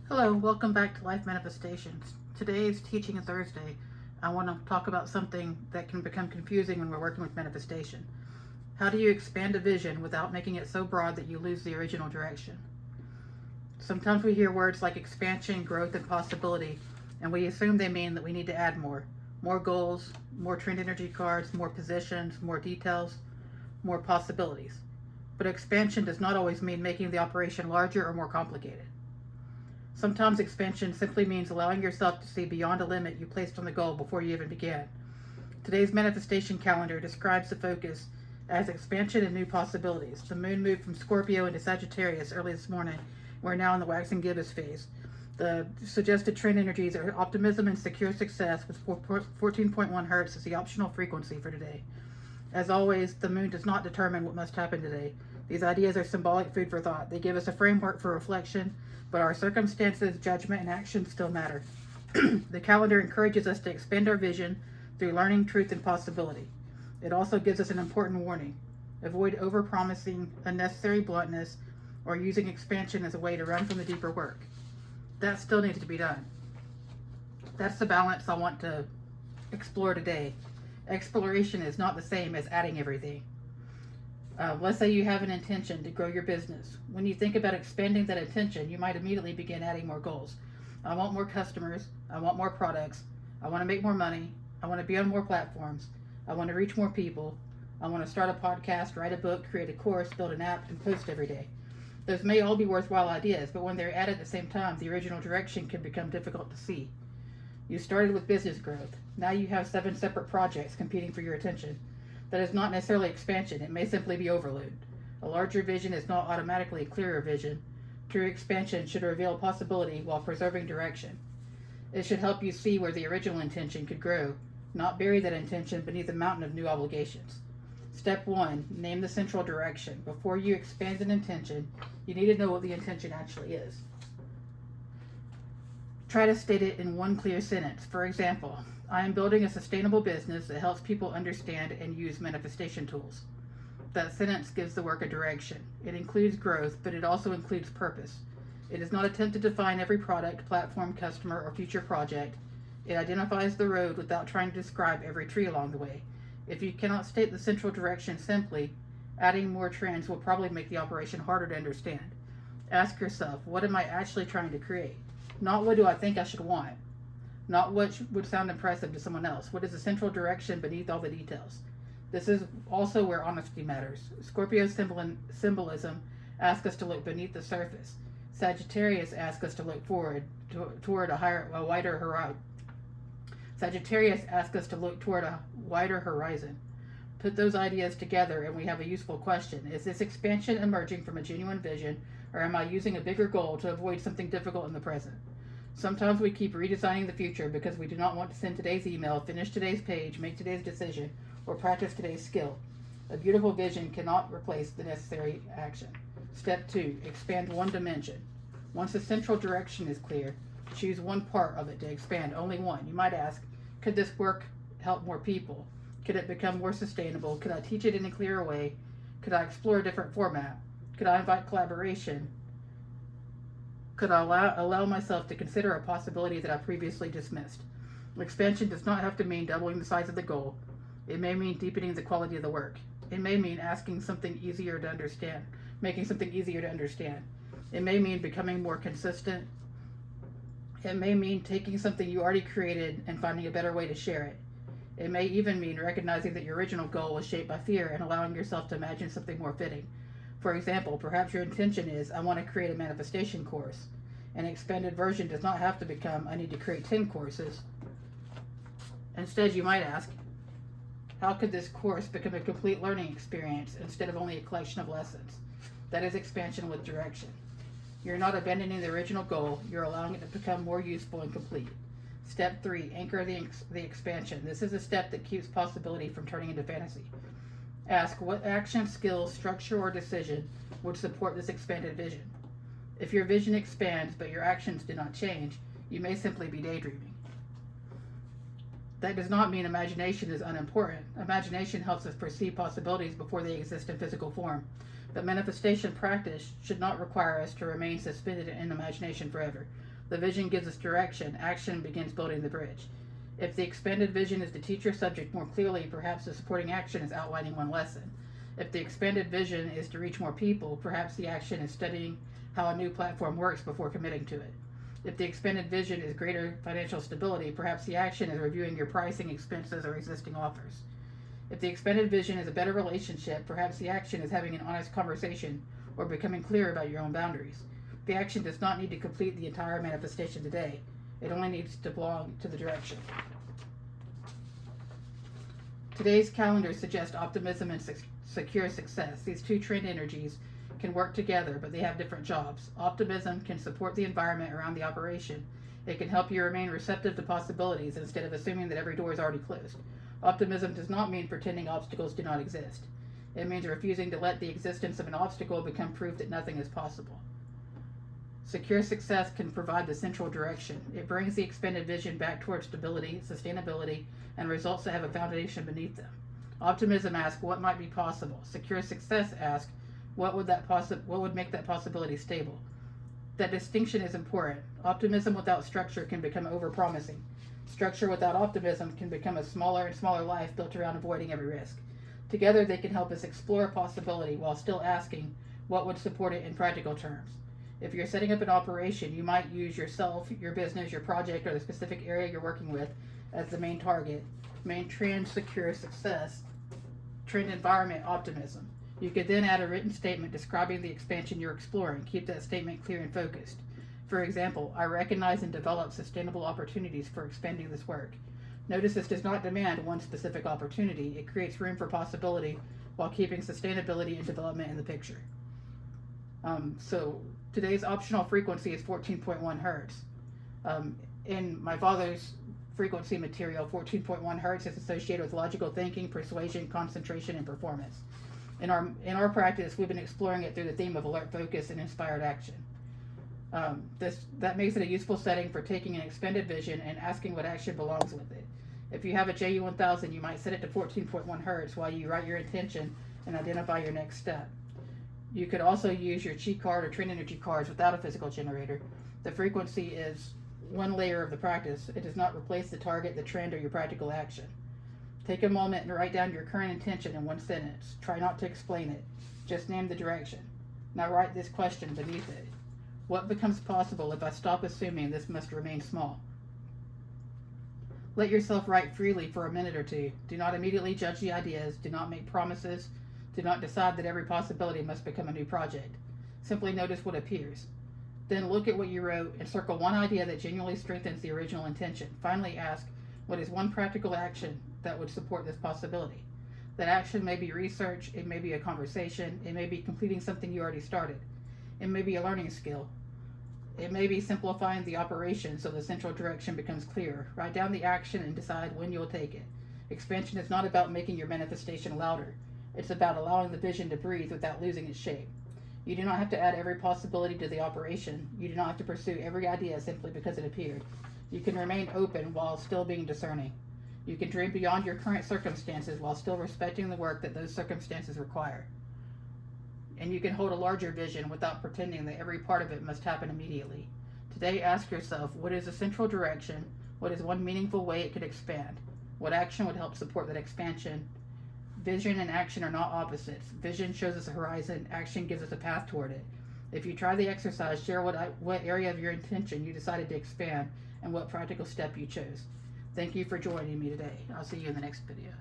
Hello, welcome back to Life Manifestations. Today is Teaching Thursday. I want to talk about something that can become confusing when we're working with manifestation. How do you expand a vision without making it so broad that you lose the original direction? Sometimes we hear words like expansion, growth, and possibility, and we assume they mean that we need to add more goals, more trend energy cards, more positions, more details, more possibilities. But expansion does not always mean making the operation larger or more complicated. Sometimes expansion simply means allowing yourself to see beyond a limit you placed on the goal before you even began. Today's manifestation calendar describes the focus as expansion and new possibilities. The moon moved from Scorpio into Sagittarius early this morning. We're now in the waxing gibbous phase. The suggested trend energies are optimism and secure success, with 14.1 hertz as the optional frequency for today. As always, the moon does not determine what must happen today. These ideas are symbolic food for thought. They give us a framework for reflection, but our circumstances, judgment, and action still matter. The calendar encourages us to expand our vision through learning, truth, and possibility. It also gives us an important warning. Avoid overpromising, unnecessary bluntness, or using expansion as a way to run from the deeper work. That still needs to be done. That's the balance I want to explore today. Exploration is not the same as adding everything. Let's say you have an intention to grow your business. When you think about expanding that intention, you might immediately begin adding more goals. I want more customers. I want more products. I want to make more money. I want to be on more platforms. I want to reach more people. I want to start a podcast, write a book, create a course, build an app, and post every day. Those may all be worthwhile ideas, but when they're added at the same time, the original direction can become difficult to see. You started with business growth. Now you have 7 separate projects competing for your attention. That is not necessarily expansion. It may simply be overload. A larger vision is not automatically a clearer vision. True expansion should reveal possibility while preserving direction. It should help you see where the original intention could grow, not bury that intention beneath a mountain of new obligations. Step 1, name the central direction. Before you expand an intention, you need to know what the intention actually is. Try to state it in one clear sentence. For example, I am building a sustainable business that helps people understand and use manifestation tools. That sentence gives the work a direction. It includes growth, but it also includes purpose. It does not attempt to define every product, platform, customer, or future project. It identifies the road without trying to describe every tree along the way. If you cannot state the central direction simply, adding more trends will probably make the operation harder to understand. Ask yourself, what am I actually trying to create? Not what do I think I should want. Not what would sound impressive to someone else. What is the central direction beneath all the details? This is also where honesty matters. Scorpio symbolism asks us to look beneath the surface. Sagittarius asks us to look forward toward a wider horizon. Sagittarius asks us to look toward a wider horizon. Put those ideas together and we have a useful question. Is this expansion emerging from a genuine vision, or am I using a bigger goal to avoid something difficult in the present? Sometimes we keep redesigning the future because we do not want to send today's email, finish today's page, make today's decision, or practice today's skill. A beautiful vision cannot replace the necessary action. Step 2, expand one dimension. Once the central direction is clear, choose one part of it to expand, only one. You might ask, could this work help more people? Could it become more sustainable? Could I teach it in a clearer way? Could I explore a different format? Could I invite collaboration? Could I allow myself to consider a possibility that I previously dismissed? Expansion does not have to mean doubling the size of the goal. It may mean deepening the quality of the work. It may mean making something easier to understand. It may mean becoming more consistent. It may mean taking something you already created and finding a better way to share it. It may even mean recognizing that your original goal was shaped by fear and allowing yourself to imagine something more fitting. For example, perhaps your intention is, I want to create a manifestation course. An expanded version does not have to become, I need to create 10 courses. Instead, you might ask, how could this course become a complete learning experience instead of only a collection of lessons? That is expansion with direction. You're not abandoning the original goal, you're allowing it to become more useful and complete. Step 3, anchor the expansion. This is a step that keeps possibility from turning into fantasy. Ask, what action, skill, structure, or decision would support this expanded vision? If your vision expands but your actions do not change, you may simply be daydreaming. That does not mean imagination is unimportant. Imagination helps us perceive possibilities before they exist in physical form. But manifestation practice should not require us to remain suspended in imagination forever. The vision gives us direction. Action begins building the bridge. If the expanded vision is to teach your subject more clearly, perhaps the supporting action is outlining one lesson. If the expanded vision is to reach more people, perhaps the action is studying how a new platform works before committing to it. If the expanded vision is greater financial stability, perhaps the action is reviewing your pricing, expenses, or existing offers. If the expanded vision is a better relationship, perhaps the action is having an honest conversation or becoming clear about your own boundaries. The action does not need to complete the entire manifestation today. It only needs to belong to the direction. Today's calendar suggests optimism and secure success. These two trend energies can work together, but they have different jobs. Optimism can support the environment around the operation. It can help you remain receptive to possibilities instead of assuming that every door is already closed. Optimism does not mean pretending obstacles do not exist. It means refusing to let the existence of an obstacle become proof that nothing is possible. Secure success can provide the central direction. It brings the expanded vision back towards stability, sustainability, and results that have a foundation beneath them. Optimism asks what might be possible. Secure success asks what would make that possibility stable. That distinction is important. Optimism without structure can become overpromising. Structure without optimism can become a smaller and smaller life built around avoiding every risk. Together, they can help us explore a possibility while still asking what would support it in practical terms. If you're setting up an operation, you might use yourself, your business, your project, or the specific area you're working with as the main target. Main trend, secure success. Trend environment, optimism. You could then add a written statement describing the expansion you're exploring. Keep that statement clear and focused. For example, I recognize and develop sustainable opportunities for expanding this work. Notice this does not demand one specific opportunity. It creates room for possibility while keeping sustainability and development in the picture. So today's optional frequency is 14.1 hertz. In my father's frequency material, 14.1 hertz is associated with logical thinking, persuasion, concentration, and performance. In our practice, we've been exploring it through the theme of alert focus and inspired action. That makes it a useful setting for taking an expanded vision and asking what action belongs with it. If you have a JU1000, you might set it to 14.1 hertz while you write your intention and identify your next step. You could also use your chi card or trend energy cards without a physical generator. The frequency is one layer of the practice. It does not replace the target, the trend, or your practical action. Take a moment and write down your current intention in one sentence. Try not to explain it. Just name the direction. Now write this question beneath it. What becomes possible if I stop assuming this must remain small? Let yourself write freely for a minute or two. Do not immediately judge the ideas. Do not make promises. Do not decide that every possibility must become a new project. Simply notice what appears. Then look at what you wrote and circle one idea that genuinely strengthens the original intention. Finally ask, what is one practical action that would support this possibility? That action may be research, it may be a conversation, it may be completing something you already started. It may be a learning skill. It may be simplifying the operation so the central direction becomes clear. Write down the action and decide when you'll take it. Expansion is not about making your manifestation louder. It's about allowing the vision to breathe without losing its shape. You do not have to add every possibility to the operation. You do not have to pursue every idea simply because it appeared. You can remain open while still being discerning. You can dream beyond your current circumstances while still respecting the work that those circumstances require. And you can hold a larger vision without pretending that every part of it must happen immediately. Today, ask yourself, what is the central direction? What is one meaningful way it could expand? What action would help support that expansion? Vision and action are not opposites. Vision shows us a horizon. Action gives us a path toward it. If you try the exercise, share what area of your intention you decided to expand and what practical step you chose. Thank you for joining me today. I'll see you in the next video.